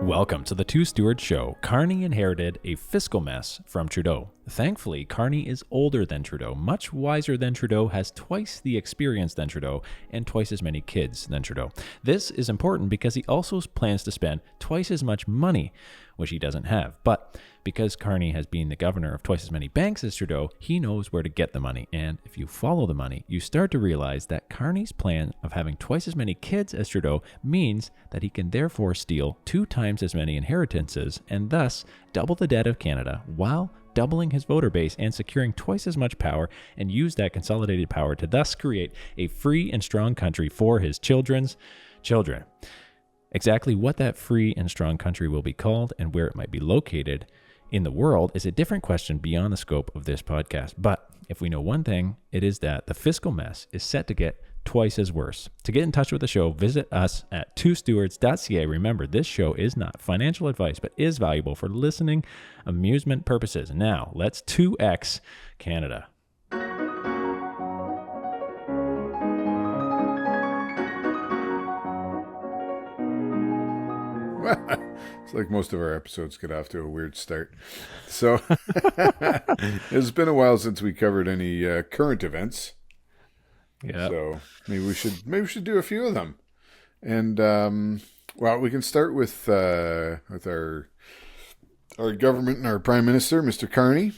Welcome to the Two Stewards Show. Carney inherited a fiscal mess from Trudeau. Thankfully, Carney is older than Trudeau, much wiser than Trudeau, has twice the experience than Trudeau, and twice as many kids than Trudeau. This is important because he also plans to spend twice as much money, which he doesn't have. But because Carney has been the governor of twice as many banks as Trudeau, he knows where to get the money. And if you follow the money, you start to realize that Carney's plan of having twice as many kids as Trudeau means that he can therefore steal 2 times as many inheritances and thus double the debt of Canada while doubling his voter base and securing twice as much power, and use that consolidated power to thus create a free and strong country for his children's children. Exactly what that free and strong country will be called and where it might be located in the world is a different question beyond the scope of this podcast. But if we know one thing, it is that the fiscal mess is set to get twice as worse. To get in touch with the show, visit us at twostewards.ca. Remember, this show is not financial advice, but is valuable for listening amusement purposes. Now, let's 2X Canada. It's like most of our episodes get off to a weird start. So it's been a while since we covered any current events. Yeah. So maybe we should do a few of them. And well, we can start with our government and our Prime Minister, Mr. Carney.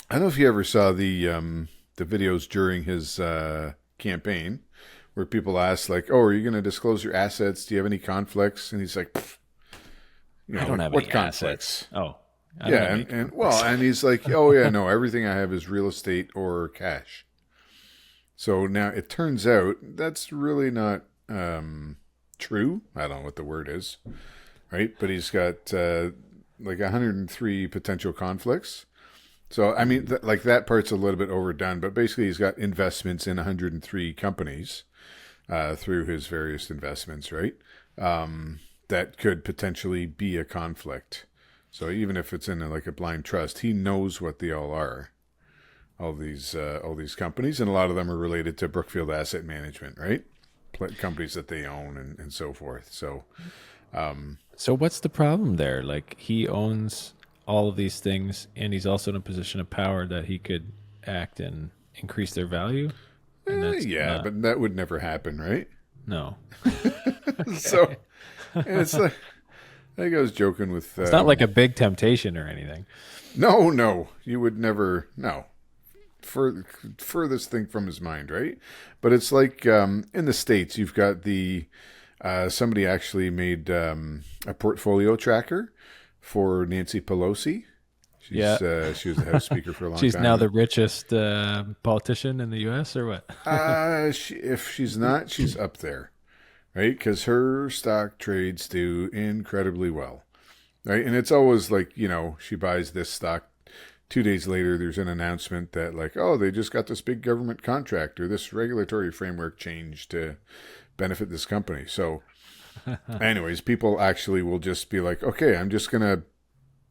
I don't know if you ever saw the videos during his campaign where people ask, like, "Oh, are you going to disclose your assets? Do you have any conflicts?" And he's like, I don't have what any conflicts? Assets. Oh, yeah, and he's like, "Oh yeah, no, everything I have is real estate or cash." So now it turns out that's really not true. I don't know what the word is, right? But he's got like 103 potential conflicts. So, I mean, like that part's a little bit overdone, but basically he's got investments in 103 companies through his various investments, right? That could potentially be a conflict. So even if it's in like a blind trust, he knows what they all are. All these companies, and a lot of them are related to Brookfield Asset Management, right? Companies that they own and so forth. So, so what's the problem there? Like, he owns all of these things, and he's also in a position of power that he could act and increase their value. And yeah, but that would never happen, right? No. So, and it's like, I think I was joking with. It's not like a big temptation or anything. No, you would never. No. Furthest thing from his mind, right? But it's like in the States, you've got the somebody actually made a portfolio tracker for Nancy Pelosi. She was the House Speaker for a long time. She's now the richest politician in the U.S. or what? If she's not, she's up there, right? Because her stock trades do incredibly well, right? And it's always like, she buys this stock. 2 days later, there's an announcement that like, oh, they just got this big government contract or this regulatory framework change to benefit this company. So anyways, people actually will just be like, okay, I'm just going to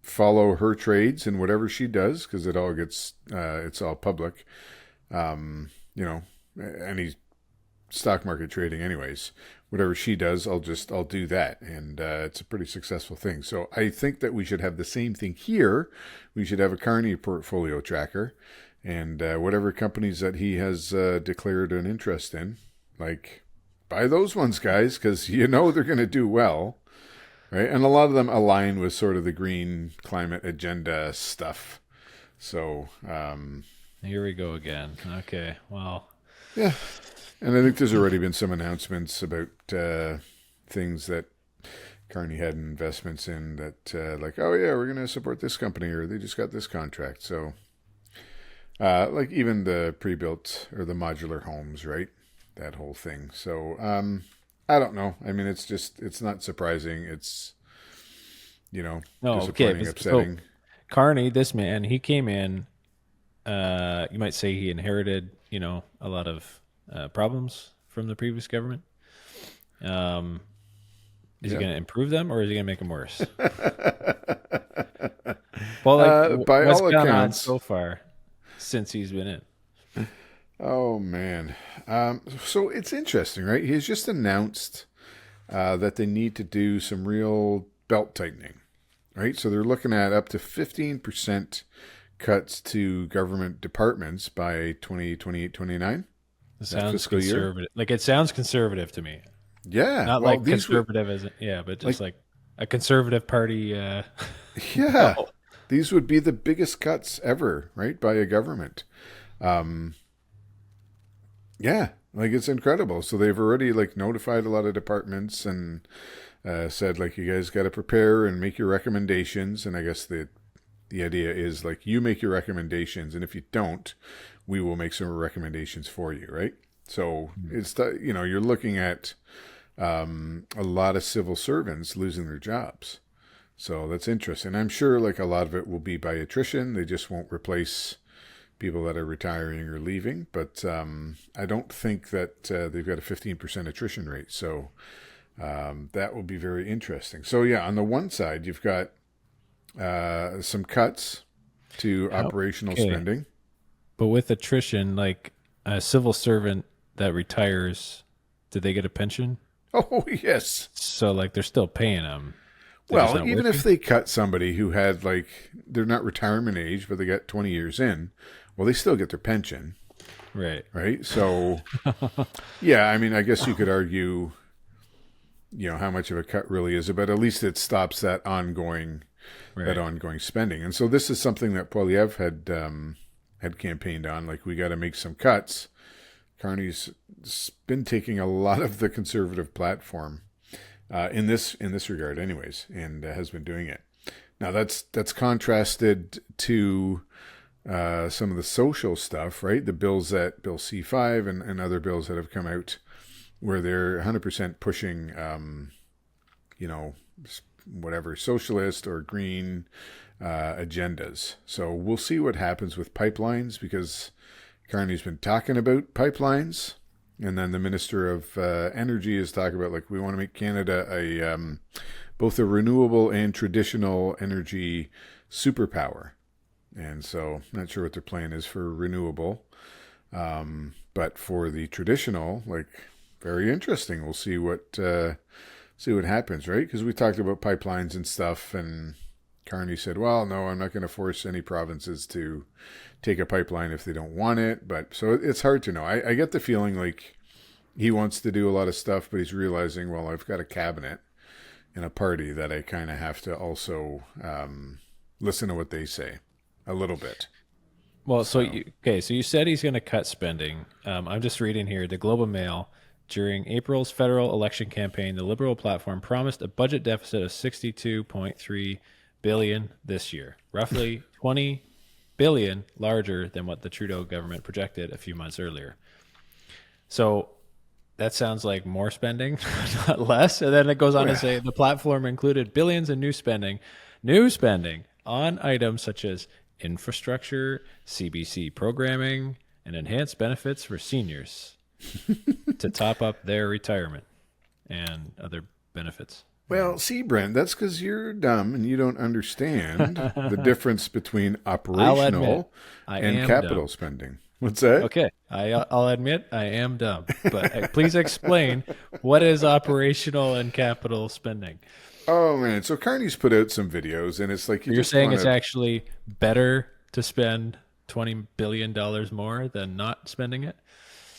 follow her trades and whatever she does, because it all gets, it's all public, any stock market trading anyways. Whatever she does, I'll do that. And it's a pretty successful thing. So I think that we should have the same thing here. We should have a Carney portfolio tracker, and whatever companies that he has declared an interest in, like, buy those ones, guys, because they're going to do well, right? And a lot of them align with sort of the green climate agenda stuff. So here we go again. Okay, well. Yeah. And I think there's already been some announcements about things that Carney had investments in that, like, oh yeah, we're going to support this company, or they just got this contract. So, like even the pre-built or the modular homes, right? That whole thing. So, I don't know. I mean, it's not surprising. It's, disappointing, upsetting. So Carney, this man, he came in, you might say he inherited, a lot of problems from the previous government. Is he going to improve them, or is he going to make them worse? Well, like, by what's all gone on accounts, so far since he's been in? Oh man, so it's interesting, right? He's just announced that they need to do some real belt tightening, right? So they're looking at up to 15% cuts to government departments by 2028-29. It sounds conservative. Year. Like, it sounds conservative to me. Yeah. Not well, like conservative as but just like a conservative party. Yeah. No. These would be the biggest cuts ever, right, by a government. Yeah, like it's incredible. So they've already like notified a lot of departments and said like you guys got to prepare and make your recommendations. And I guess the idea is like you make your recommendations, and if you don't, we will make some recommendations for you, right? So it's you're looking at a lot of civil servants losing their jobs. So that's interesting. I'm sure like a lot of it will be by attrition. They just won't replace people that are retiring or leaving. But I don't think that they've got a 15% attrition rate. So that will be very interesting. So yeah, on the one side, you've got some cuts to operational spending. But with attrition, like a civil servant that retires, do they get a pension? Oh, yes. So like they're still paying them. Well, even if they cut somebody who had like, they're not retirement age, but they got 20 years in, well, they still get their pension. Right. Right. So, yeah, I mean, I guess you could argue, how much of a cut really is it, but at least it stops that ongoing spending. And so this is something that Poilievre had campaigned on. Like, we got to make some cuts. Carney's been taking a lot of the conservative platform in this regard, anyways, and has been doing it. Now that's contrasted to some of the social stuff, right? The bills that Bill C5 and other bills that have come out, where they're 100% pushing, whatever socialist or green agendas. So we'll see what happens with pipelines, because Carney's been talking about pipelines. And then the Minister of Energy is talking about, like, we want to make Canada both a renewable and traditional energy superpower. And so I'm not sure what their plan is for renewable. But for the traditional, like, very interesting. We'll see what happens, right? Because we talked about pipelines and stuff, and Carney said, well, no, I'm not going to force any provinces to take a pipeline if they don't want it. But so it's hard to know. I get the feeling like he wants to do a lot of stuff, but he's realizing, well, I've got a cabinet and a party that I kind of have to also listen to what they say a little bit. Well, so you said he's going to cut spending. I'm just reading here, the Globe and Mail. During April's federal election campaign, the Liberal platform promised a budget deficit of $62.3 billion this year, roughly $20 billion larger than what the Trudeau government projected a few months earlier. So that sounds like more spending, not less. And then it goes on to say the platform included billions in new spending on items such as infrastructure, CBC programming, and enhanced benefits for seniors to top up their retirement and other benefits. Well, see, Brent, that's because you're dumb and you don't understand the difference between operational and capital spending. What's that? Okay, I'll admit I am dumb, but please explain what is operational and capital spending. Oh, man. So Carney's put out some videos, and it's like you're saying it's actually better to spend $20 billion more than not spending it?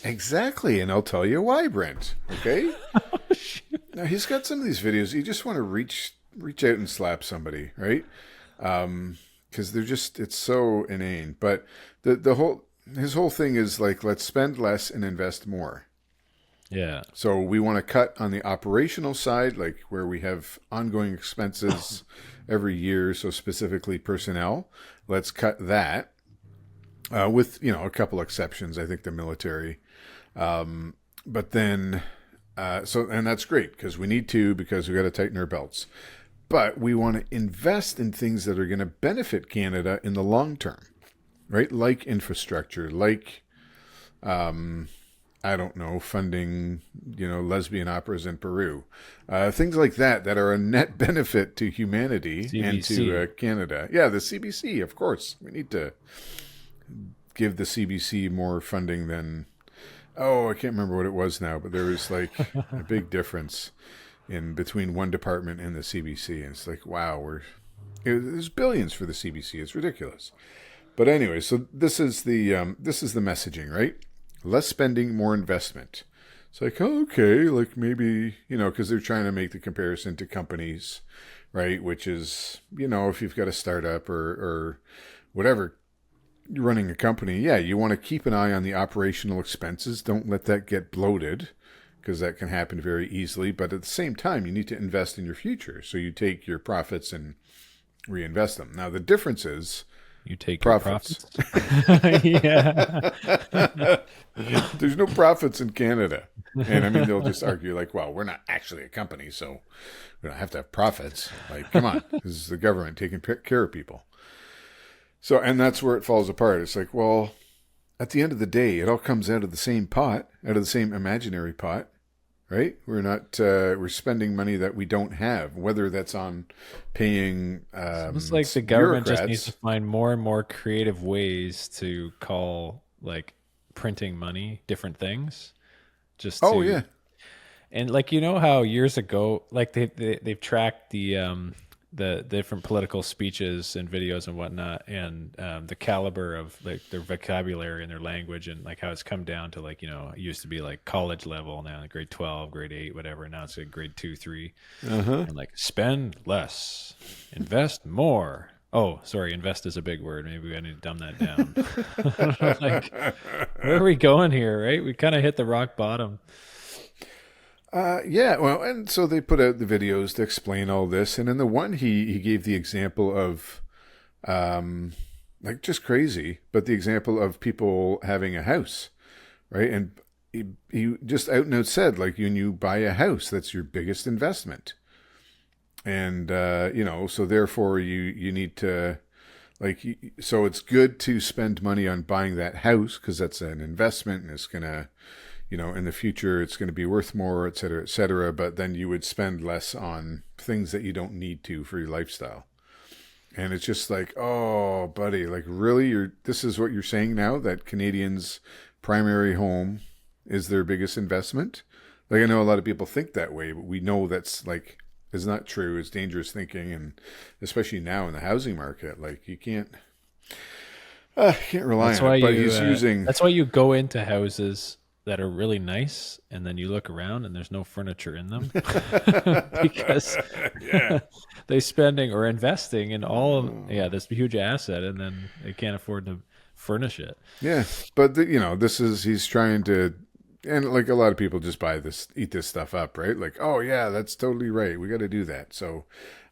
Exactly, and I'll tell you why, Brent. Okay? Now, he's got some of these videos, you just want to reach out and slap somebody, right? Because they're just, it's so inane. But his whole thing is like, let's spend less and invest more. Yeah. So we want to cut on the operational side, like where we have ongoing expenses every year, so specifically personnel. Let's cut that with, a couple exceptions, I think the military. But then, and that's great because we need to, because we got to tighten our belts. But we want to invest in things that are going to benefit Canada in the long term, right? Like infrastructure, like, I don't know, funding, lesbian operas in Peru. Things like that are a net benefit to humanity CBC. And to Canada. Yeah, the CBC, of course. We need to give the CBC more funding than, I can't remember what it was now, but there was like a big difference in between one department and the CBC. And it's like, wow, there's billions for the CBC. It's ridiculous. But anyway, so this is the messaging, right? Less spending, more investment. It's like, oh, okay, like maybe, because they're trying to make the comparison to companies, right? Which is, if you've got a startup or whatever, you're running a company, yeah, you want to keep an eye on the operational expenses. Don't let that get bloated, because that can happen very easily. But at the same time, you need to invest in your future. So you take your profits and reinvest them. Now, the difference is you take profits. Your profits? Yeah. There's no profits in Canada. And I mean, they'll just argue like, well, we're not actually a company, so we don't have to have profits. Like, come on, this is the government taking care of people. So, and that's where it falls apart. It's like, well, at the end of the day, it all comes out of the same pot, out of the same imaginary pot, right? We're spending money that we don't have, whether that's on paying It's like the government just bureaucrats. needs to find more and more creative ways to call like printing money different things. Oh, yeah. And like, how years ago, like they've tracked the different political speeches and videos and whatnot, and the caliber of like their vocabulary and their language, and like how it's come down to like, it used to be like college level, now like grade 12, grade 8, whatever. Now it's like grade 2, 3, and like spend less, invest more. Oh, sorry, invest is a big word. Maybe I need to dumb that down. I don't know, like, where are we going here, right? We kind of hit the rock bottom. Yeah, well, and so they put out the videos to explain all this, and in the one he gave the example of, like just crazy, but the example of people having a house, right? And he just out and out said, like, when you buy a house, that's your biggest investment, and so therefore you need to, like, so it's good to spend money on buying that house because that's an investment and it's gonna, in the future, it's going to be worth more, et cetera, et cetera. But then you would spend less on things that you don't need to for your lifestyle. And it's just like, oh, buddy, like really, this is what you're saying now, that Canadians' primary home is their biggest investment? Like, I know a lot of people think that way, but we know that's like, is not true. It's dangerous thinking. And especially now in the housing market, like you can't rely on it. But he's using... That's why you go into houses that are really nice, and then you look around and there's no furniture in them because they're spending or investing in this huge asset, and then they can't afford to furnish it. Yeah, but he's trying to, and like a lot of people just eat this stuff up, right? Like, oh yeah, that's totally right. We got to do that. So,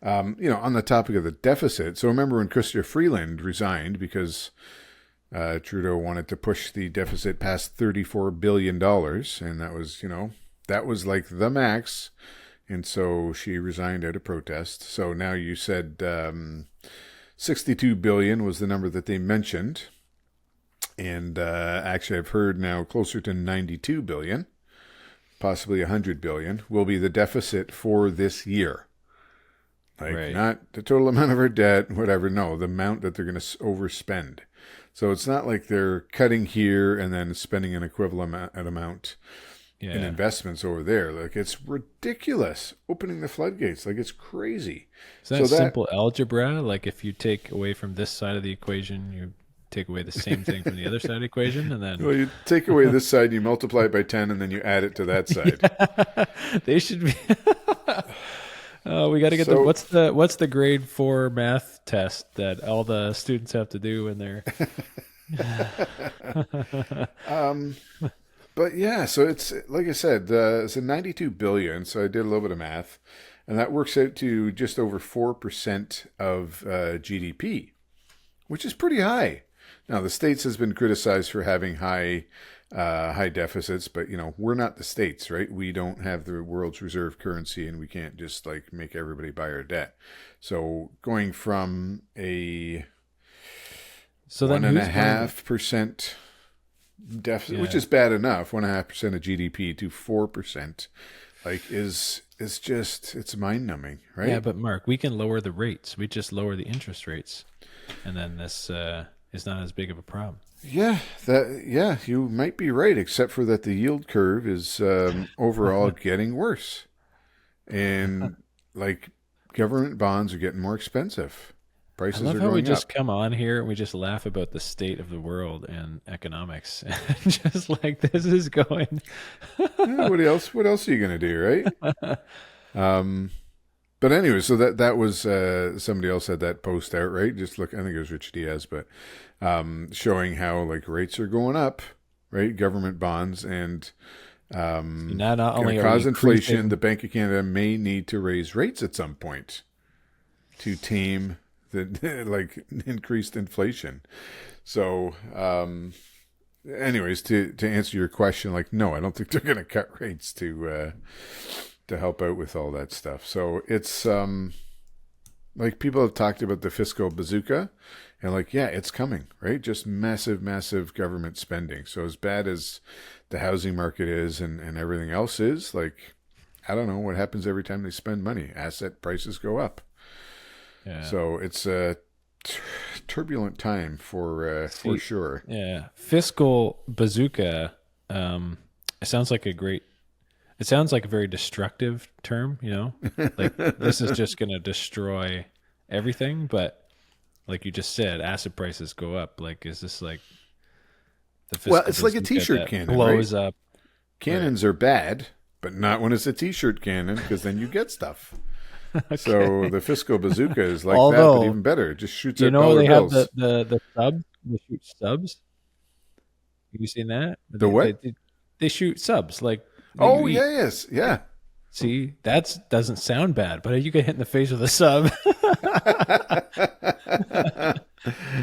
on the topic of the deficit. So remember when Chrystia Freeland resigned because Trudeau wanted to push the deficit past $34 billion, and that was like the max, and so she resigned out of protest. So now you said $62 billion was the number that they mentioned, and actually I've heard now closer to $92 billion, possibly $100 billion, will be the deficit for this year. Like, right. Not the total amount of our debt, whatever, no, the amount that they're going to overspend. So it's not like they're cutting here and then spending an equivalent amount in investments over there. Like, it's ridiculous. Opening the floodgates. Like, it's crazy. Is that simple algebra? Like, if you take away from this side of the equation, you take away the same thing from the other side of the equation, and then... Well, you take away this side, you multiply it by 10, and then you add it to that side. Yeah. They should be... we got to get what's the grade 4 math test that all the students have to do when they're but yeah, so it's like I said, it's a $92 billion. So I did a little bit of math, and that works out to just over 4% of GDP, which is pretty high. Now the States has been criticized for having high deficits, but we're not the States, right? We don't have the world's reserve currency, and we can't just like make everybody buy our debt. So going from a 1.5% deficit, which is bad enough, 1.5% of GDP to 4%, like it's mind numbing, right? Yeah, but Mark, we can lower the rates. We just lower the interest rates, and then this is not as big of a problem. Yeah, you might be right, except for that the yield curve is overall getting worse. and like government bonds are getting more expensive. I Prices love are how we going just up. come on here and we just laugh about the state of the world and economics. Just like this is going. What else? What else are you gonna do, right? Um, but anyway, so that was somebody else had that post out, right? Just look, I think it was Rich Diaz, but showing how like rates are going up, right? Government bonds and Not going only to are we cause inflation. increasing, The Bank of Canada may need to raise rates at some point to tame the like increased inflation. So, anyways, to answer your question, like, no, I don't think they're going to cut rates to help out with all that stuff. So it's like people have talked about the fiscal bazooka, and like, yeah, it's coming, right? Just massive, massive government spending. So as bad as the housing market is and everything else is, like, I don't know what happens every time they spend money. Asset prices go up. yeah. So it's a turbulent time for See, sure. yeah, fiscal bazooka. It sounds like a great. It sounds like a very destructive term. Like this is just going to destroy everything. But like you just said, asset prices go up. Like, is this like the Well, fiscal it's like a bazooka T-shirt that cannon, right? blows up? Right. Cannons are bad, but not when it's a T-shirt cannon, because then you get stuff. Okay. So the fiscal bazooka is like that, but Although even better. It just shoots you out know dollar they have bills. the subs. They shoot subs. Have you seen that? The what? They shoot subs like that you Oh, eat. yeah, yes, yeah. See, that doesn't sound bad, but you get hit in the face with a sub. I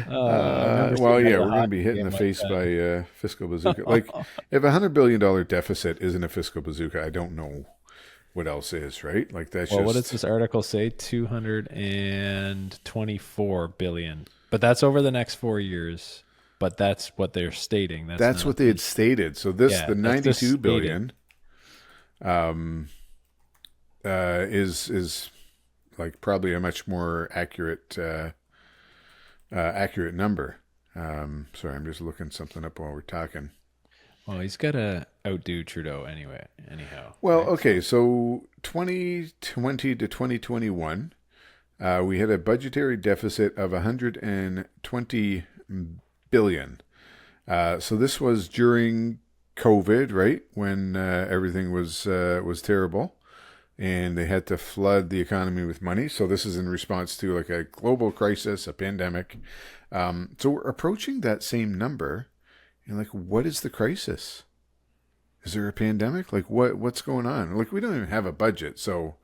remember Well, seeing that yeah, at a we're going to be hockey hit in game the one face by time. fiscal bazooka. Like, if $100 billion deficit isn't a fiscal bazooka, I don't know what else is, right? Like, that's Well, what does just this article say? 224 billion. But that's over the next 4 years. But that's what they're stating. That's that's what not they had the stated. So this, yeah. the That's just 92 stated. billion, is like probably a much more accurate number. Sorry, I'm just looking something up while we're talking. Well, he's got to outdo Trudeau anyway. Anyhow, Well, right? okay, so 2020 to 2021, we had a budgetary deficit of 120 billion. So this was during COVID, right, when everything was terrible, and they had to flood the economy with money. So this is in response to like a global crisis, a pandemic. So we're approaching that same number, and like, what is the crisis? Is there a pandemic? Like, what's going on? Like, we don't even have a budget, so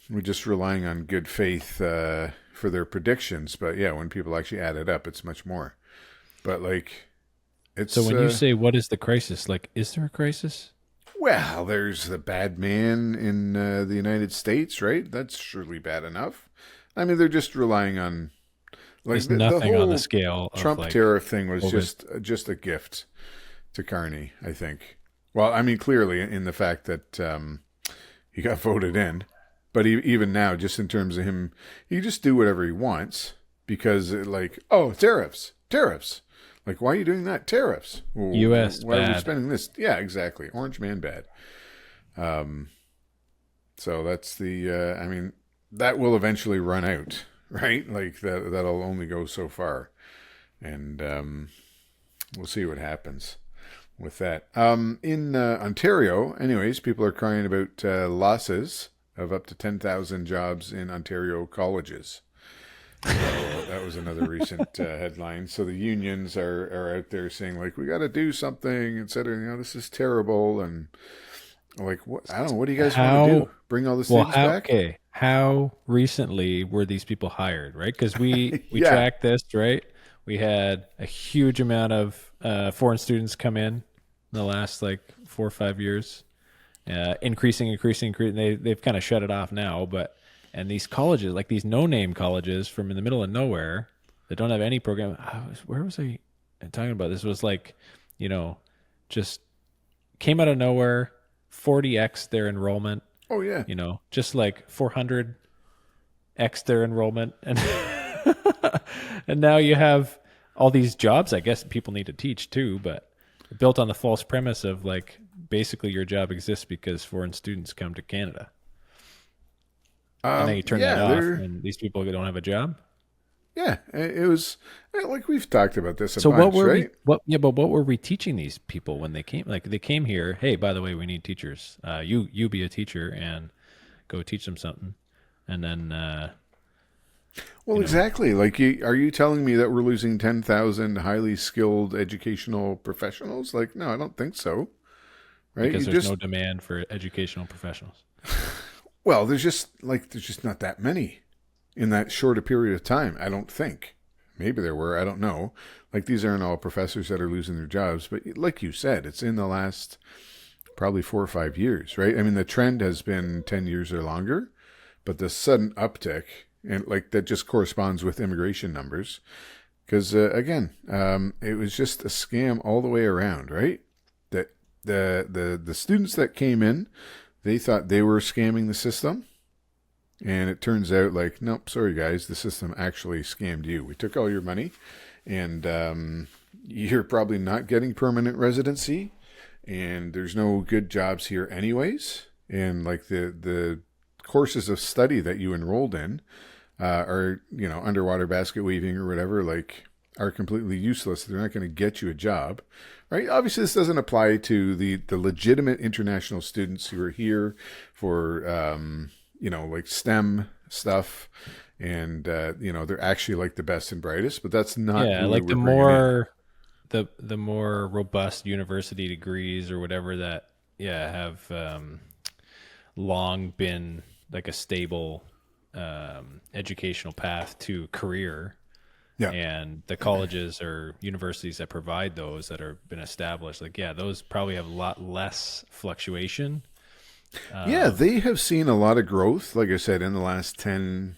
we're just relying on good faith for their predictions. But yeah, when people actually add it up, it's much more. But like, So it's when you say what is the crisis, like, is there a crisis? well, there's the bad man in the United States, right? That's surely bad enough. I mean, they're just relying on like It's the nothing on the whole scale of Trump like tariff thing was COVID. just a gift to Carney, I think. Well, I mean, clearly in the fact that he got voted in, but even now, just in terms of him, he can just do whatever he wants because, like, oh, tariffs, tariffs. Like, why are you doing that? Tariffs. Well, U.S. why are we bad. spending this? Yeah, exactly. Orange man bad. So that's the. I mean, that will eventually run out, right? Like that'll only go so far, and we'll see what happens with that. In Ontario, anyways, people are crying about losses of up to 10,000 jobs in Ontario colleges. So that was another recent headline. So the unions are out there saying like, we got to do something, etc. This is terrible, and like, what? I don't know. What do you guys want to do? How Bring all the well? students How back? okay? How recently were these people hired? Right? Because we Yeah. tracked this. Right? We had a huge amount of foreign students come in the last like 4 or 5 years, increasing. They've kind of shut it off now, but and these colleges, like these no-name colleges from in the middle of nowhere that don't have any program. Where was I talking about? This was like, you know, just came out of nowhere, 40x their enrollment, Oh yeah. just like 400x their enrollment, and and now you have all these jobs. I guess people need to teach too, but built on the false premise of like basically your job exists because foreign students come to Canada. And then you turn that Yeah, off, they're and these people don't have a job. yeah. It was like we've talked about this a So bunch, right? but what were we teaching these people when they came? Like they came here. Hey, by the way, we need teachers. You be a teacher and go teach them something, and then Well, you know exactly. Like, are you telling me that we're losing 10,000 highly skilled educational professionals? Like, no, I don't think so. Right? because You there's just no demand for educational professionals. well, there's just not that many in that short a period of time. I don't think. Maybe there were. I don't know. Like, these aren't all professors that are losing their jobs, but like you said, it's in the last probably 4 or 5 years, right? I mean, the trend has been 10 years or longer, but the sudden uptick, and like that just corresponds with immigration numbers. Because again, it was just a scam all the way around, right? That the students that came in, they thought they were scamming the system, and it turns out like, nope, sorry guys, the system actually scammed you. We took all your money, and you're probably not getting permanent residency, and there's no good jobs here anyways. And like the courses of study that you enrolled in are, underwater basket weaving or whatever, like, are completely useless. They're not going to get you a job, right? Obviously, this doesn't apply to the legitimate international students who are here for, like STEM stuff, and they're actually like the best and brightest. But that's not Yeah, who we like were bringing in. the more robust university degrees or whatever that have long been like a stable educational path to career, Yeah. and the colleges or universities that provide those that are been established, like those probably have a lot less fluctuation. Yeah, they have seen a lot of growth, like I said, in the last 10-ish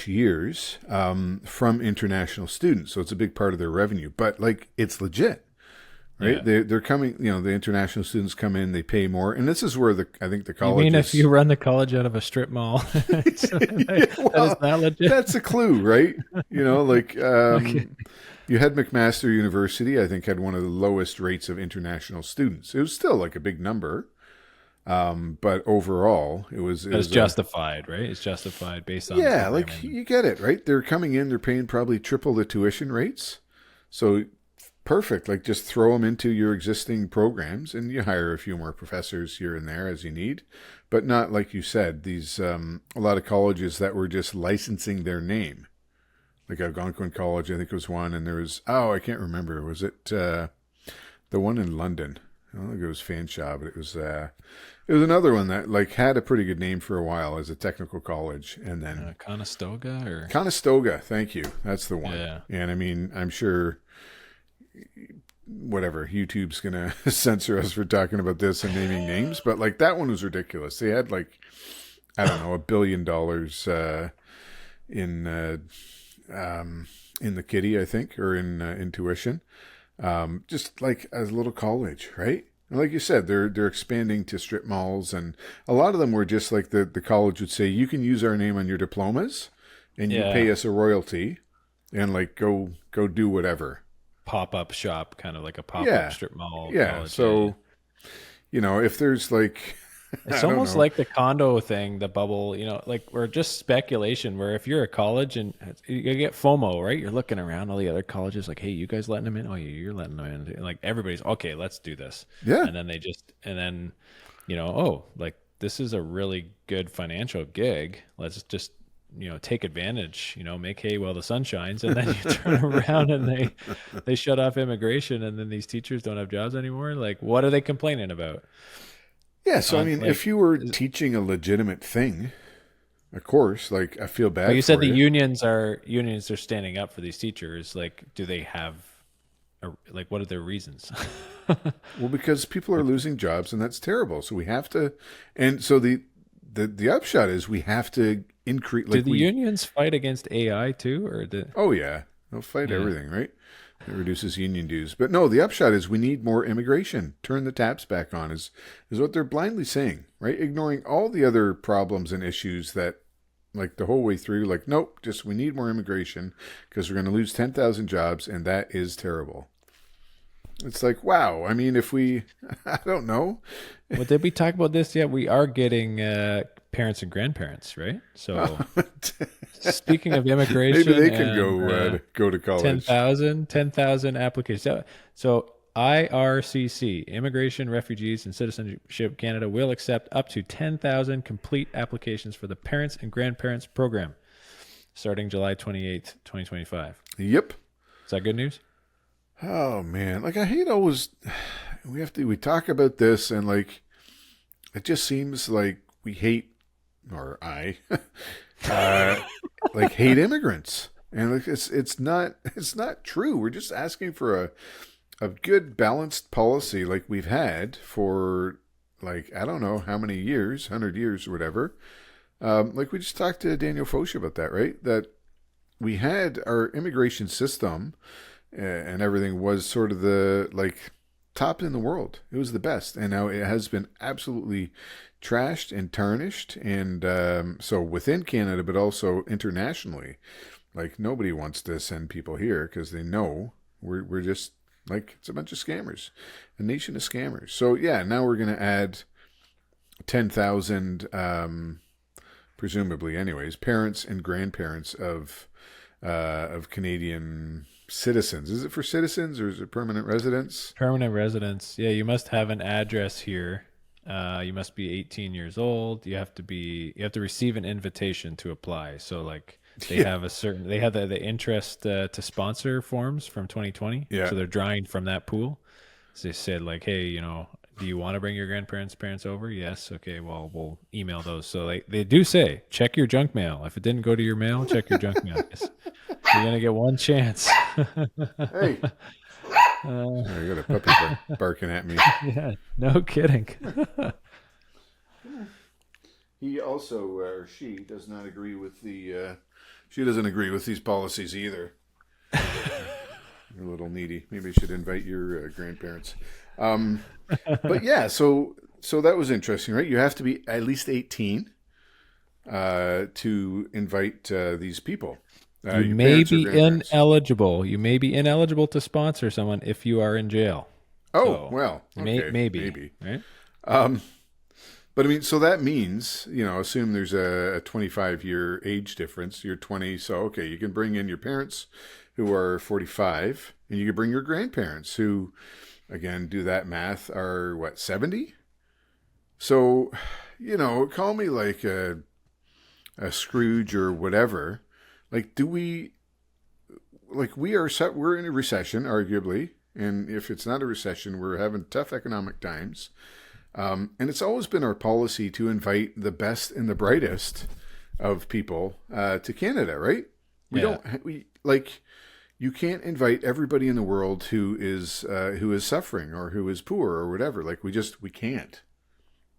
years from international students. So it's a big part of their revenue. But, like, it's legit, right? Yeah. They're coming, the international students come in, they pay more. And this is where I think the You mean if colleges... you run the college out of a strip mall? Yeah, That is not legit. that's a clue, right? Okay. You had McMaster University, I think, had one of the lowest rates of international students. It was still like a big number. But overall, it was justified, right? It's justified based on yeah, like programming. you get it, right? They're coming in, they're paying probably triple the tuition rates. So perfect. Like, just throw them into your existing programs, and you hire a few more professors here and there as you need, but not, like you said, these a lot of colleges that were just licensing their name. Like Algonquin College, I think, was one, and there was, I can't remember. Was it the one in London? I don't think it was Fanshawe, but it was another one that like had a pretty good name for a while as a technical college, and then Conestoga. Thank you, that's the one. Yeah. And I mean, I'm sure whatever, YouTube's gonna censor us for talking about this and naming names, but like that one was ridiculous. They had like, I don't know, $1 billion in the kitty, I think, or in tuition. Just like a little college, right? And like you said, they're expanding to strip malls, and a lot of them were just like the college would say, you can use our name on your diplomas, and you pay us a royalty, and like go do whatever. Pop-up shop, kind of like a pop-up strip mall. Yeah. College. So, if there's like, it's almost like the condo thing, the bubble, like, or just speculation, where if you're a college and you get FOMO, right? You're looking around all the other colleges like, hey, you guys letting them in? Oh, yeah, you're letting them in. Like, everybody's, okay, let's do this. Yeah. And then oh, like, this is a really good financial gig. Let's just, take advantage, make hay while the sun shines. And then you turn around and they shut off immigration, and then these teachers don't have jobs anymore. Like, what are they complaining about? Yeah, so I mean, if you were teaching a legitimate thing, of course, like, I feel bad. But you said the unions are standing up for these teachers. Like, do they have, what are their reasons? Well, because people are losing jobs, and that's terrible. So we have to, and so the upshot is we have to increase. Like, do the unions fight against AI too, or Oh yeah, they'll fight everything, right? It reduces union dues. But no, the upshot is we need more immigration. Turn the taps back on is what they're blindly saying, right? Ignoring all the other problems and issues that, like, the whole way through, like, nope, just we need more immigration because we're going to lose 10,000 jobs, and that is terrible. It's like, wow. I mean, if we, I don't know. Well, did we talk about this yet? We are getting parents and grandparents, right? So speaking of immigration, maybe they can and, go to college. 10,000 applications. So IRCC, Immigration, Refugees, and Citizenship Canada, will accept up to 10,000 complete applications for the Parents and Grandparents Program starting July 28th, 2025. Yep. Is that good news? Oh man, like I hate always we talk about this and like it just seems like we hate or I like hate immigrants. And like it's not true. We're just asking for a good balanced policy like we've had for like I don't know how many years, 100 years or whatever. Like we just talked to Daniel Foch about that, right? That we had our immigration system and everything was sort of the like top in the world. It was the best, and now it has been absolutely trashed and tarnished. And so within Canada, but also internationally, like nobody wants to send people here because they know we're just like it's a bunch of scammers, a nation of scammers. So yeah, now we're going to add 10,000, presumably, anyways, parents and grandparents of Canadian citizens. Is it for citizens or is it permanent residents? Permanent residents. Yeah, you must have an address here. You must be 18 years old. You have to receive an invitation to apply. So like they have the interest to sponsor forms from 2020. Yeah. So they're drawing from that pool. So they said like, hey, do you want to bring your parents over? Yes. Okay. Well, we'll email those. So they do say, check your junk mail. If it didn't go to your mail, check your junk mail. You're going to get one chance. Hey. I got a puppy barking at me. Yeah. No kidding. He also, or she, does not agree with she doesn't agree with these policies either. You're a little needy. Maybe you should invite your grandparents. But yeah, so that was interesting, right? You have to be at least 18 to invite these people. You may be ineligible. You may be ineligible to sponsor someone if you are in jail. Oh, so, well, okay, maybe, right? But I mean, so that means, assume there's a 25-year age difference. You're 20, so okay, you can bring in your parents who are 45, and you can bring your grandparents who, again, do that math, are what, 70? So, call me like a Scrooge or whatever. Like, we're in a recession, arguably, and if it's not a recession, we're having tough economic times. And it's always been our policy to invite the best and the brightest of people to Canada, right? You can't invite everybody in the world who is suffering or who is poor or whatever. Like we can't.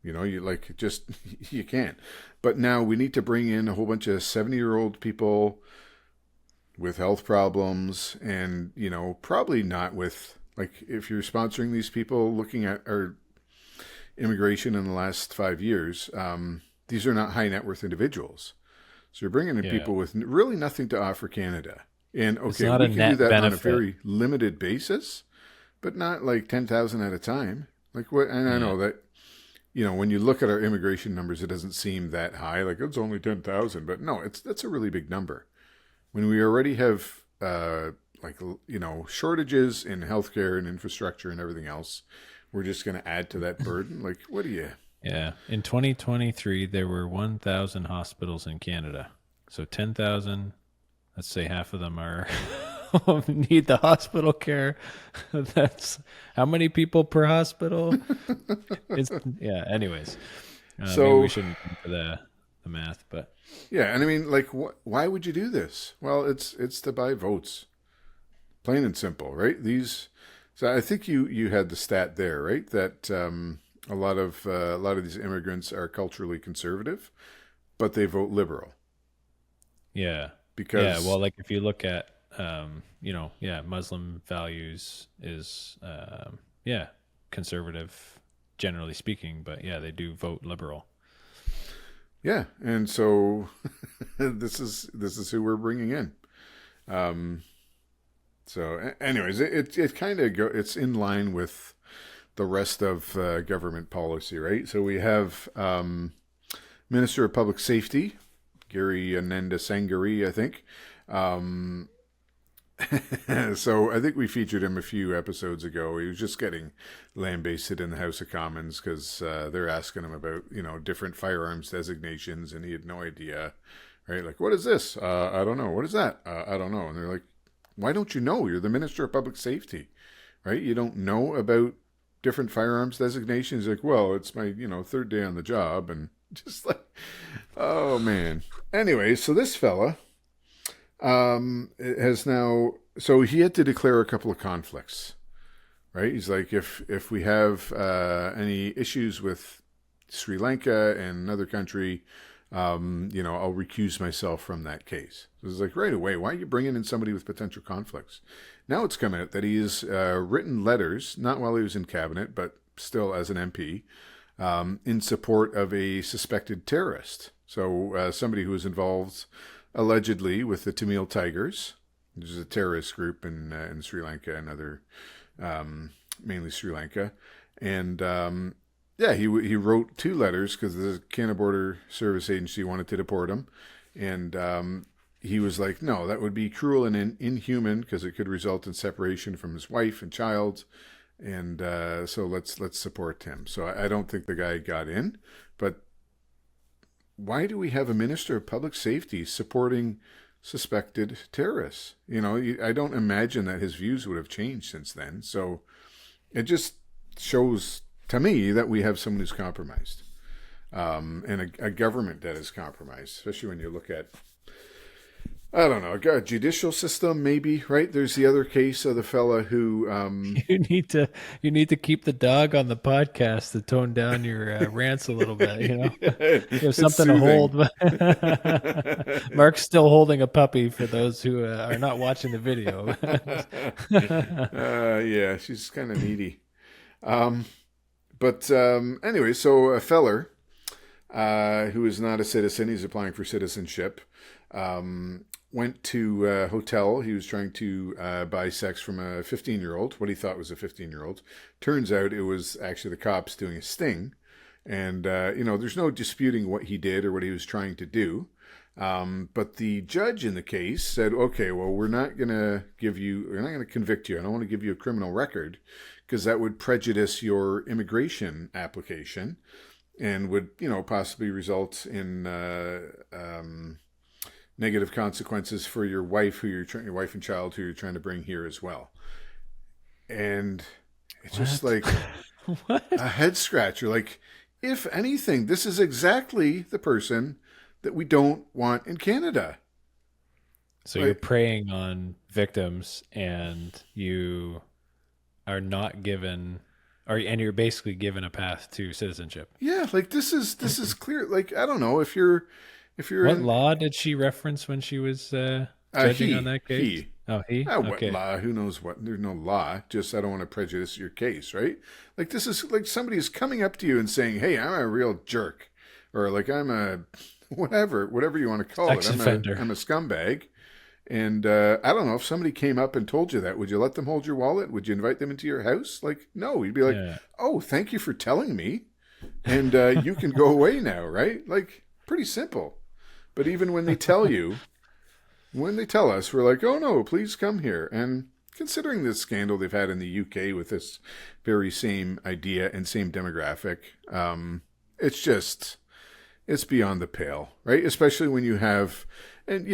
You can't. But now we need to bring in a whole bunch of 70-year-old people with health problems and, probably not with, like, if you're sponsoring these people looking at our immigration in the last 5 years, these are not high net worth individuals. So you're bringing in people with really nothing to offer Canada. And okay, we can do that on a very limited basis, but not like 10,000 at a time. Like what? And I know that, when you look at our immigration numbers, it doesn't seem that high. Like it's only 10,000, but no, that's a really big number. When we already have, shortages in healthcare and infrastructure and everything else, we're just going to add to that burden. Like, what do you? Yeah. In 2023, there were 1,000 hospitals in Canada. So 10,000, let's say half of them are need the hospital care. That's how many people per hospital? Anyways. So maybe we shouldn't go for the math, but. Yeah, and I mean, like, why would you do this? Well, it's to buy votes. Plain and simple, right? So I think you had the stat there, right? That a lot of these immigrants are culturally conservative, but they vote liberal. Yeah. Because well, like if you look at Muslim values is conservative, generally speaking, but yeah, they do vote liberal. Yeah, and so this is who we're bringing in. So, anyways, it kind of it's in line with the rest of government policy, right? So we have Minister of Public Safety, Gary Ananda Sangari, I think. So I think we featured him a few episodes ago. He was just getting lambasted in the House of Commons because they're asking him about, different firearms designations, and he had no idea, right? Like, what is this? I don't know. What is that? I don't know. And they're like, why don't you know? You're the Minister of Public Safety, right? You don't know about different firearms designations. Like, well, it's my, third day on the job, and just like, oh man. Anyway, so this fella, has now, so he had to declare a couple of conflicts, right? He's like, if we have any issues with Sri Lanka and another country, I'll recuse myself from that case. So it's like, right away, why are you bringing in somebody with potential conflicts? Now it's come out that he's written letters, not while he was in cabinet, but still as an MP, in support of a suspected terrorist. So somebody who was involved allegedly with the Tamil Tigers, which is a terrorist group in Sri Lanka and other, mainly Sri Lanka. And he wrote 2 letters because the Canada Border Service Agency wanted to deport him. And he was like, no, that would be cruel and inhuman because it could result in separation from his wife and child. And so let's support him. So I don't think the guy got in, but why do we have a Minister of Public Safety supporting suspected terrorists? I don't imagine that his views would have changed since then. So it just shows to me that we have someone who's compromised, and a government that is compromised, especially when you look at, I don't know, a judicial system, maybe, right? There's the other case of the fella who you need to keep the dog on the podcast to tone down your rants a little bit. You have something to hold. Mark's still holding a puppy for those who are not watching the video. Yeah, she's kind of needy. But anyway, so a feller who is not a citizen, he's applying for citizenship. Went to a hotel. He was trying to buy sex from a 15-year-old, what he thought was a 15-year-old. Turns out it was actually the cops doing a sting. And, there's no disputing what he did or what he was trying to do. But the judge in the case said, okay, well, we're not going to convict you. I don't want to give you a criminal record because that would prejudice your immigration application and would, possibly result in negative consequences for your wife, your wife and child who you're trying to bring here as well. And it's just like a head scratcher. Like, if anything, this is exactly the person that we don't want in Canada. So you're preying on victims, and you are not given, and you're basically given a path to citizenship. Yeah, like this is clear. Like, I don't know if you're. What law did she reference when she was judging on that case? He. Oh, he? What law? Who knows what? There's no law. Just, I don't want to prejudice your case, right? Like, this is like somebody is coming up to you and saying, hey, I'm a real jerk. Or like, I'm a whatever you want to call Sex it. offender. I'm a scumbag. And I don't know, if somebody came up and told you that, would you let them hold your wallet? Would you invite them into your house? Like, no. You'd be like, oh, thank you for telling me. And you can go away now, right? Like, pretty simple. But even when they tell you, when they tell us, we're like, oh no, please come here. And considering this scandal they've had in the UK with this very same idea and same demographic, it's beyond the pale, right? Especially when you have, and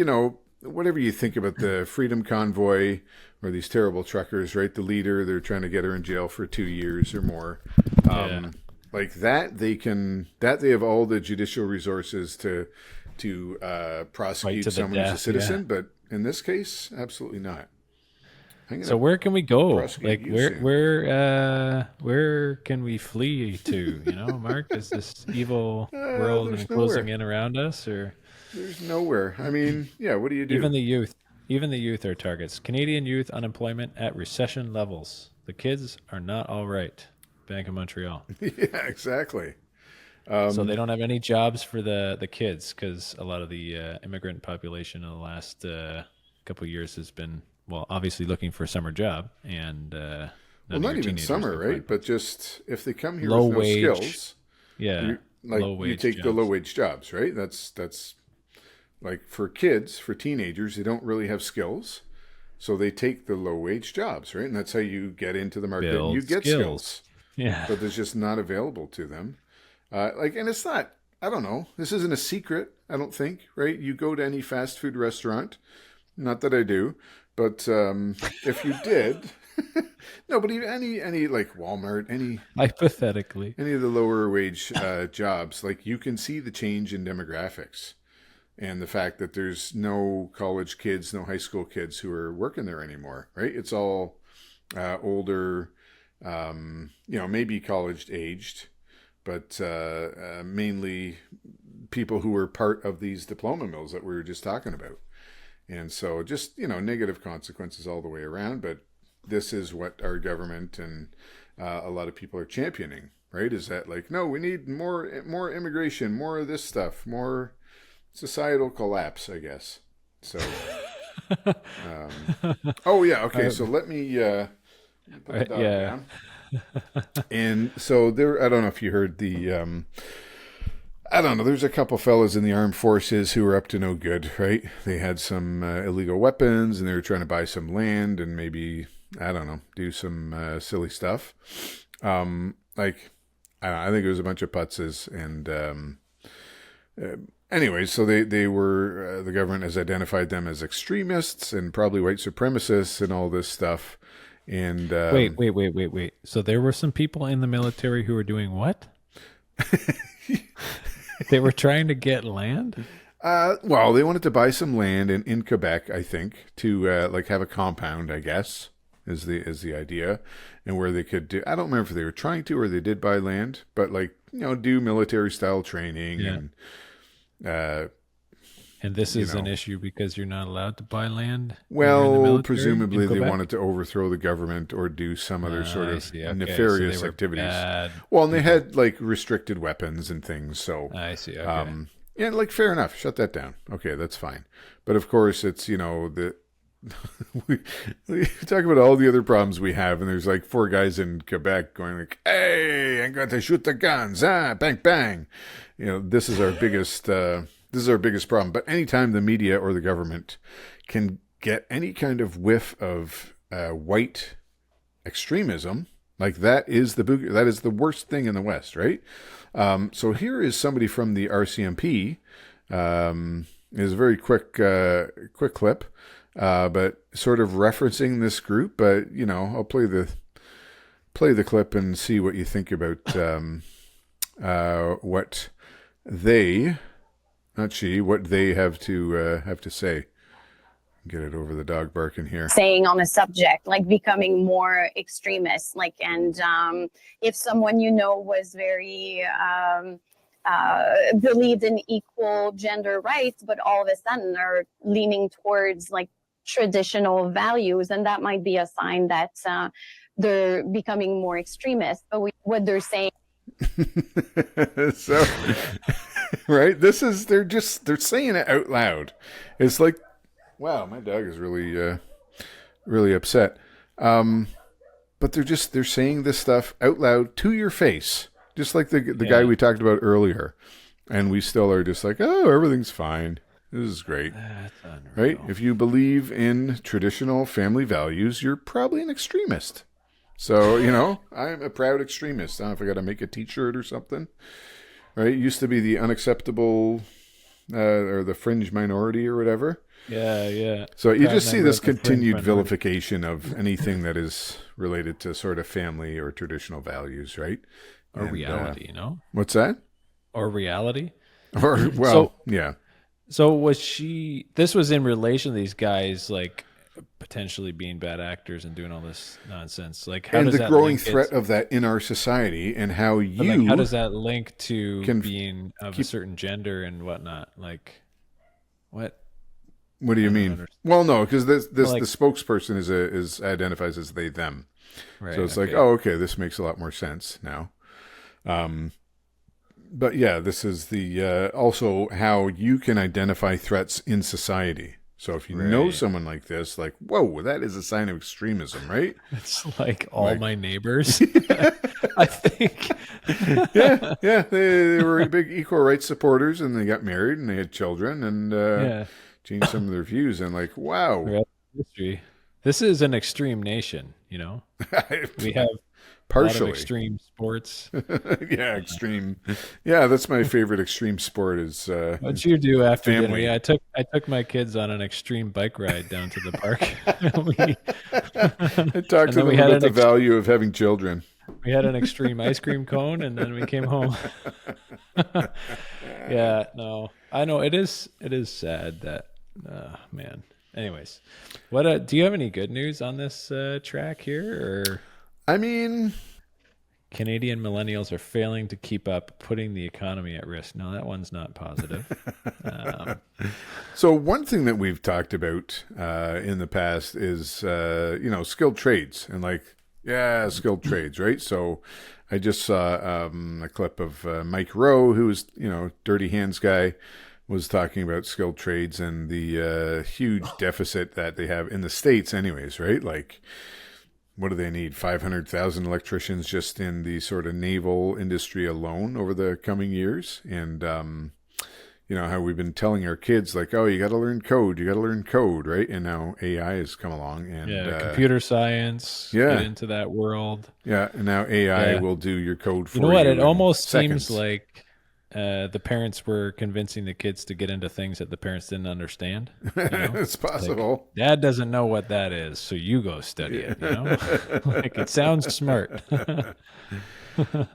whatever you think about the Freedom Convoy or these terrible truckers, right? The leader, they're trying to get her in jail for 2 years or more. Like that, they have all the judicial resources to prosecute someone who's a citizen, but in this case, absolutely not. So where can we go? Like where can we flee to? Mark, is this evil world closing in around us, or there's nowhere? I mean, yeah. What do you do? Even the youth are targets. Canadian youth unemployment at recession levels. The kids are not all right. Bank of Montreal. Yeah, exactly. So they don't have any jobs for the kids because a lot of the immigrant population in the last couple of years has been, well, obviously looking for a summer job, and not even summer, right? But just if they come here low with no wage skills, Yeah. like you take the low wage jobs, right? That's like for kids, for teenagers, they don't really have skills. So they take the low wage jobs, right? And that's how you get into the market and you get skills. Yeah. But there's just not available to them. And it's not, I don't know, this isn't a secret, I don't think, right? You go to any fast food restaurant, not that I do, but if you did, no, but even any like Walmart, hypothetically, any of the lower wage jobs, like you can see the change in demographics. And the fact that there's no college kids, no high school kids who are working there anymore, right? It's all older, maybe college aged, but mainly people who were part of these diploma mills that we were just talking about. And so just, negative consequences all the way around. But this is what our government and a lot of people are championing, right? Is that like, no, we need more immigration, more of this stuff, more societal collapse, I guess. So, okay. So let me put the dog down. And so there, I don't know if you heard the, I don't know. There's a couple fellas in the armed forces who are up to no good, right? They had some illegal weapons and they were trying to buy some land and maybe, I don't know, do some silly stuff. I think it was a bunch of putzes and, anyway, so they were, the government has identified them as extremists and probably white supremacists and all this stuff. And wait. So there were some people in the military who were doing what? They were trying to get land? Well, they wanted to buy some land in Quebec, I think, to have a compound, I guess, is the idea. And where they could do, I don't remember if they were trying to or they did buy land, but do military style training and this is an issue because you're not allowed to buy land? Well, presumably they wanted to overthrow the government or do some other sort of nefarious activities. Bad. Well, and they had restricted weapons and things. So I see. Okay. Fair enough. Shut that down. Okay, that's fine. But of course, it's we talk about all the other problems we have, and there's 4 guys in Quebec going "Hey, I'm going to shoot the guns! Bang bang!" This is our biggest. This is our biggest problem. But anytime the media or the government can get any kind of whiff of white extremism, that is the worst thing in the West, right? So here is somebody from the RCMP. Is a very quick clip, but sort of referencing this group. But I'll play the clip and see what you think about what they. Not she, what they have to say. Get it over the dog barking here. Saying on a subject, becoming more extremist, and if someone was very believed in equal gender rights, but all of a sudden are leaning towards traditional values, and that might be a sign that they're becoming more extremist. But what they're saying. So. Right? They're saying it out loud. It's wow, my dog is really, really upset. But they're saying this stuff out loud to your face. Just like the guy we talked about earlier. And we still are just oh, everything's fine. This is great. That's unreal. Right? If you believe in traditional family values, you're probably an extremist. So, I'm a proud extremist. I don't know if I got to make a t-shirt or something. Right? It used to be the unacceptable or the fringe minority or whatever. Yeah. So you just see this continued vilification of anything that is related to sort of family or traditional values, right? Or reality, What's that? Or reality? Or, well, yeah. So this was in relation to these guys, potentially being bad actors and doing all this nonsense. How and does the growing threat of that in our society, and how how does that link to being of a certain gender and whatnot? What? What do you mean? Well, no, because the spokesperson is identifies as they them, right? So it's okay, this makes a lot more sense now. But yeah, this is the also how you can identify threats in society. So if you know someone like this, whoa, that is a sign of extremism, right? It's all my neighbors. I think. Yeah. They were big equal rights supporters, and they got married, and they had children, and Yeah. changed some of their views. And like, The wow, rest is history. This is an extreme nation, you know. We have a lot of partially. extreme sports. Yeah, extreme. Yeah, that's my favorite extreme sport is What'd you do after dinner? family. Yeah, I took my kids on an extreme bike ride down to the park. I talked And to then we them had about the value of having children. we had an extreme ice cream cone, and then we came home. Yeah, no, I know it is sad that man. Anyways, what do you have any good news on this track here, or I mean, Canadian millennials are failing to keep up, putting the economy at risk? No, that one's not positive. so one thing that we've talked about in the past is skilled trades and skilled trades, right? So I just saw a clip of Mike Rowe, who's Dirty Hands guy, was talking about skilled trades and the huge deficit that they have in the States anyways, right? Like, what do they need? 500,000 electricians just in the sort of naval industry alone over the coming years. And, how we've been telling our kids, like, oh, you got to learn code, right? And now AI has come along. And computer science, get into that world. Yeah, and now AI will do your code for you. You know what? It almost seconds. seems like the parents were convincing the kids to get into things that the parents didn't understand. It's possible. Like, Dad doesn't know what that is, so you go study it. Like, it sounds smart.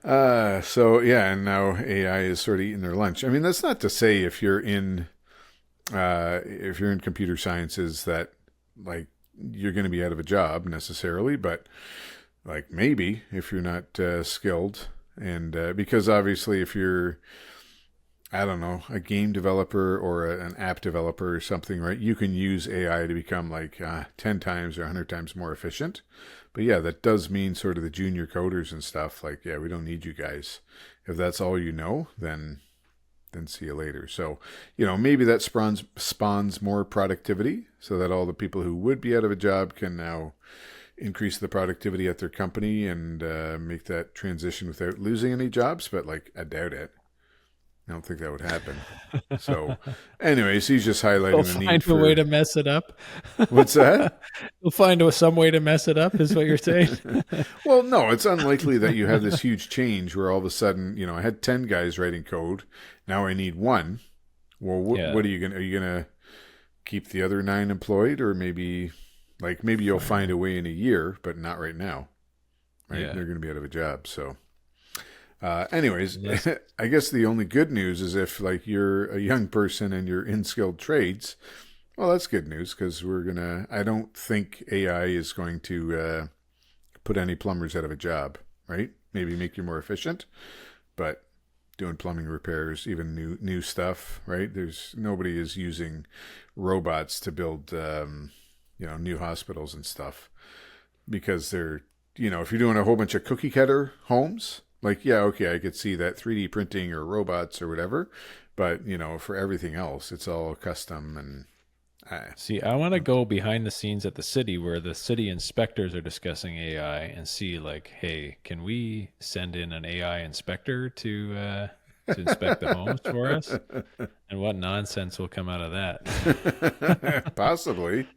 And now AI is sort of eating their lunch. I mean, that's not to say if you're in computer sciences that like you're going to be out of a job necessarily, but like maybe if you're not skilled. And because obviously if you're, I don't know, a game developer or an app developer or something, right, you can use AI to become like 10 times or 100 times more efficient. But yeah, that does mean sort of the junior coders and stuff, like, yeah, we don't need you guys. If that's all you know, then see you later. So, maybe that spawns more productivity so that all the people who would be out of a job can now increase the productivity at their company and make that transition without losing any jobs. But like, I doubt it. I don't think that would happen. So anyways, he's just highlighting the need for... a way to mess it up. What's that? We'll find some way to mess it up is what you're saying. Well, no, it's unlikely that you have this huge change where all of a sudden, I had 10 guys writing code. Now I need one. Well, what are you going to keep the other 9 employed? Or maybe you'll find a way in a year, but not right now. Right? Yeah. They're going to be out of a job. So anyways, yes. I guess the only good news is if like you're a young person and you're in skilled trades, well, that's good news because I don't think AI is going to put any plumbers out of a job, right? Maybe make you more efficient, but doing plumbing repairs, even new stuff, right? Nobody is using robots to build, new hospitals and stuff because they're, if you're doing a whole bunch of cookie cutter homes, like, yeah, okay, I could see that 3D printing or robots or whatever, but, for everything else, it's all custom and... See, I want to go behind the scenes at the city where the city inspectors are discussing AI and see like, hey, can we send in an AI inspector to inspect the homes for us? And what nonsense will come out of that? Possibly.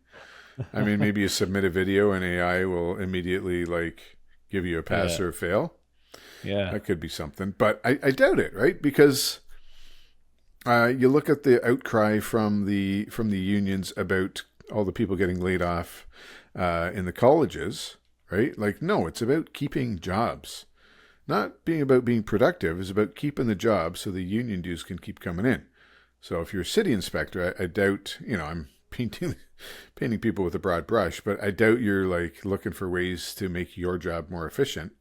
I mean, maybe you submit a video and AI will immediately like give you a pass or a fail. Yeah. That could be something, but I doubt it, right? Because you look at the outcry from the unions about all the people getting laid off in the colleges, right? Like, no, it's about keeping jobs. Not being about being productive. It's about keeping the jobs so the union dues can keep coming in. So if you're a city inspector, I doubt, I'm painting people with a broad brush, but I doubt you're like looking for ways to make your job more efficient.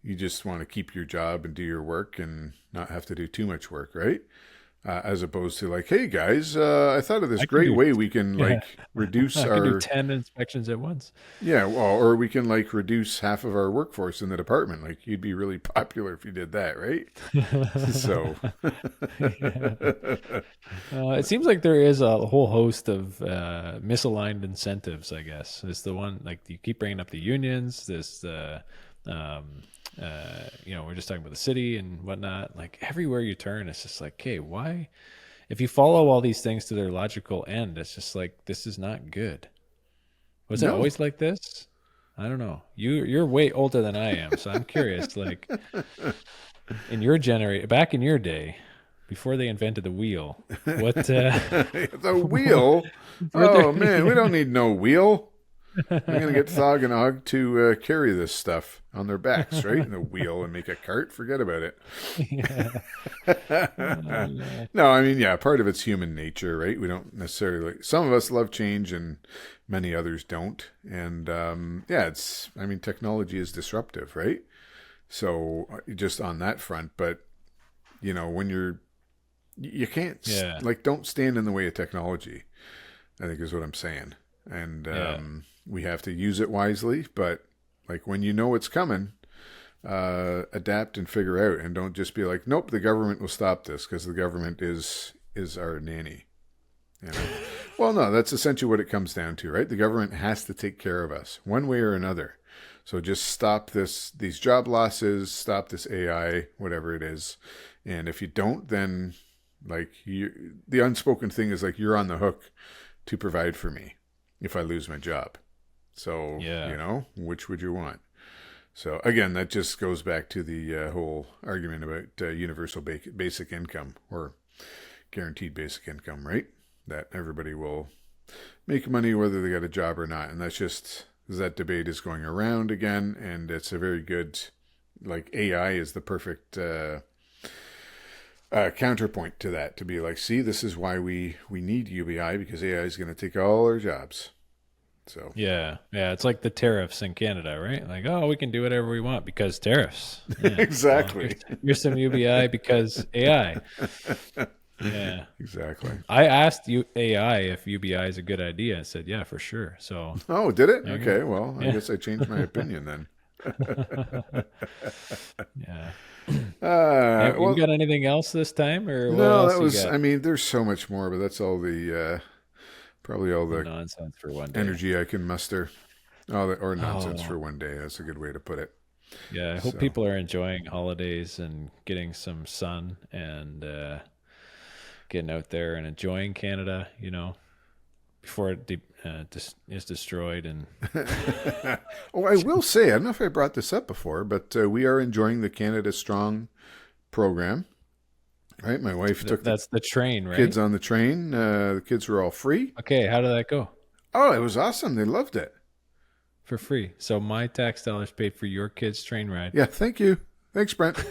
You just want to keep your job and do your work and not have to do too much work, right? As opposed to like, hey guys, I thought of this great way we can like reduce I our... can do 10 inspections at once. Yeah, well, or we can like reduce half of our workforce in the department. Like you'd be really popular if you did that, right? So... it seems like there is a whole host of misaligned incentives, I guess. It's the one, like you keep bringing up the unions, this we're just talking about the city and whatnot. Like everywhere you turn, it's just like, okay, why? If you follow all these things to their logical end, it's just like, this is not good. Was it always like this? I don't know. You're way older than I am, so I'm curious. Like in your back in your day, before they invented the wheel, what? The wheel? Oh man, we don't need no wheel. I'm gonna get Thog and Og to carry this stuff on their backs, right? In the wheel and make a cart. Forget about it. No, I mean, yeah, part of it's human nature, right? We don't necessarily. Some of us love change, and many others don't. And technology is disruptive, right? So just on that front, but when you can't don't stand in the way of technology, I think is what I'm saying. And we have to use it wisely, but like when you know it's coming, adapt and figure out, and don't just be like, nope, the government will stop this because the government is our nanny. Well, no, that's essentially what it comes down to, right? The government has to take care of us one way or another. So just stop these job losses, stop this AI, whatever it is. And if you don't, then like the unspoken thing is like, you're on the hook to provide for me if I lose my job. So, which would you want? So again, that just goes back to the whole argument about universal basic income or guaranteed basic income, right? That everybody will make money whether they got a job or not. And that's just, that debate is going around again. And it's a very good, like AI is the perfect counterpoint to that, to be like, see, this is why we need UBI, because AI is going to take all our jobs. So yeah, it's like the tariffs in Canada, right? Like, oh, we can do whatever we want because tariffs. Yeah. Exactly. Well, here's some UBI because AI. Yeah, exactly. I asked AI if UBI is a good idea. It said, yeah, for sure. So oh, did it? Okay, well, I guess I changed my opinion then. Yeah. You got anything else this time, or what no? Else that was. you got? I mean, there's so much more, but that's all the probably all the nonsense for one day. Energy I can muster. Or nonsense for one day. That's a good way to put it. Yeah, I hope people are enjoying holidays and getting some sun and getting out there and enjoying Canada. Before it is destroyed. And oh, I will say, I don't know if I brought this up before, but we are enjoying the Canada Strong program. Right, my wife took the train, right? Kids on the train. The kids were all free. Okay, how did that go? Oh, it was awesome. They loved it. For free. So my tax dollars paid for your kids' train ride. Yeah, thank you. Thanks, Brent.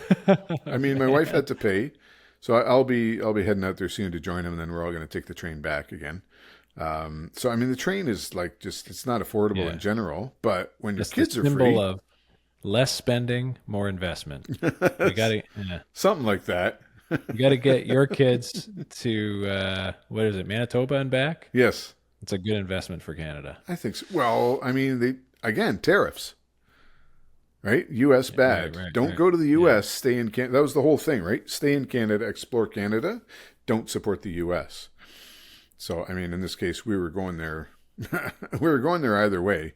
I mean, my wife had to pay, so I'll be heading out there soon to join them, and then we're all going to take the train back again. So I mean, the train is like it's not affordable in general, but when your kids are free, symbol of less spending, more investment. You got to something like that. You got to get your kids to what is it, Manitoba and back? Yes, it's a good investment for Canada. I think so. Well, I mean, tariffs, right? U.S. bad. Don't go to the U.S. Stay in Canada. That was the whole thing, right? Stay in Canada, explore Canada. Don't support the U.S. So, I mean, in this case, we were going there. We were going there either way,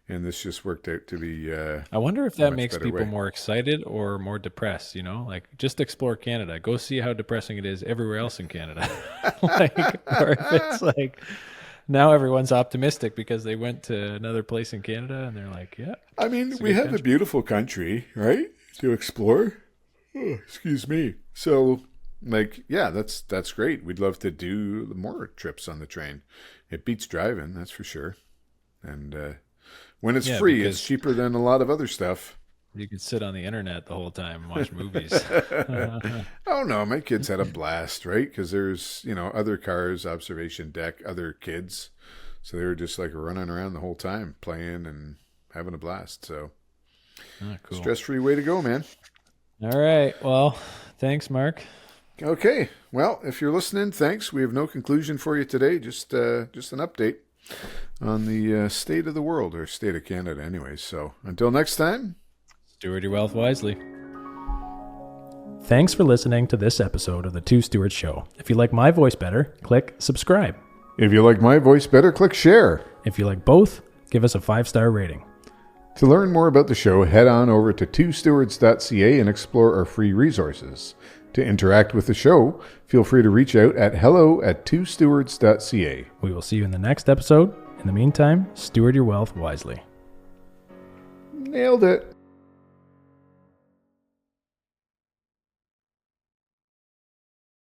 and this just worked out to be. I wonder if that makes people more excited or more depressed. Like just explore Canada, go see how depressing it is everywhere else in Canada. Or if it's like now everyone's optimistic because they went to another place in Canada and they're like, yeah. I mean, we have a beautiful country, right, to explore. Oh, excuse me. So. That's great. We'd love to do more trips on the train. It beats driving, that's for sure. And when it's free, it's cheaper than a lot of other stuff. You could sit on the internet the whole time and watch movies. Oh no, my kids had a blast, right? Because there's other cars, observation deck, other kids, so they were just like running around the whole time, playing and having a blast. So, cool. Stress-free way to go, man. All right. Well, thanks, Mark. Okay. Well, if you're listening, thanks. We have no conclusion for you today. Just an update on the state of the world, or state of Canada anyways. So until next time. Steward your wealth wisely. Thanks for listening to this episode of the Two Stewards Show. If you like my voice better, click subscribe. If you like my voice better, click share. If you like both, give us a 5-star rating. To learn more about the show, head on over to twostewards.ca and explore our free resources. To interact with the show, feel free to reach out at hello@twostewards.ca. We will see you in the next episode. In the meantime, steward your wealth wisely. Nailed it.